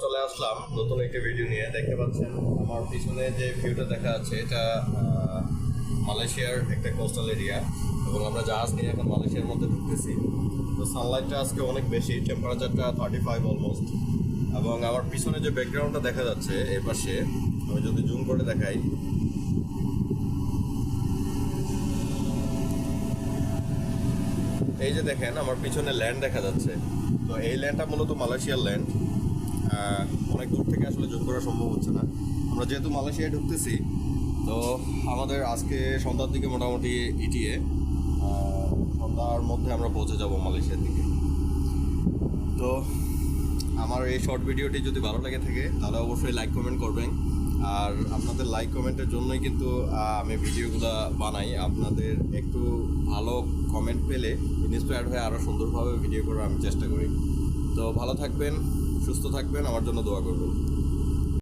চলে আসলাম নতুন একটি ভিডিও নিয়ে। দেখতে পাচ্ছেন আমার পিছনে যে ভিউটা দেখা যাচ্ছে এটা মালয়েশিয়ার একটা কোস্টাল এরিয়া, এবং আমরা জাহাজ নিয়ে এখন মালয়েশিয়ার মধ্যে ঢুকতেছি। তো সানলাইটটা আজকে অনেক বেশি, টেম্পারেচারটা 35 অলমোস্ট। এবং আমার পিছনে যে ব্যাকগ্রাউন্ডটা দেখা যাচ্ছে এই পাশে, আমি যদি জুম করে দেখাই, এই যে দেখেন আমার পিছনে ল্যান্ড দেখা যাচ্ছে। তো এই ল্যান্ডটা মূলত মালয়েশিয়ার ল্যান্ড। অনেক দূর থেকে আসলে জুম করা সম্ভব হচ্ছে না। আমরা যেহেতু মালয়েশিয়ায় ঢুকতেছি, তো আমাদের আজকে সন্ধ্যার দিকে মোটামুটি ইটিএ সন্ধ্যার মধ্যে আমরা পৌঁছে যাব মালয়েশিয়ার দিকে। তো আমার এই শর্ট ভিডিওটি যদি ভালো লেগে থাকে তাহলে অবশ্যই লাইক কমেন্ট করবেন। আর আপনাদের লাইক কমেন্টের জন্যই কিন্তু আমি ভিডিওগুলো বানাই। আপনাদের একটু ভালো কমেন্ট পেলে ইন্সপায়ার্ড হয়ে আরও সুন্দরভাবে ভিডিও করার আমি চেষ্টা করি। তো ভালো থাকবেন, সুস্থ থাকবেন, আমার জন্য দোয়া করবেন।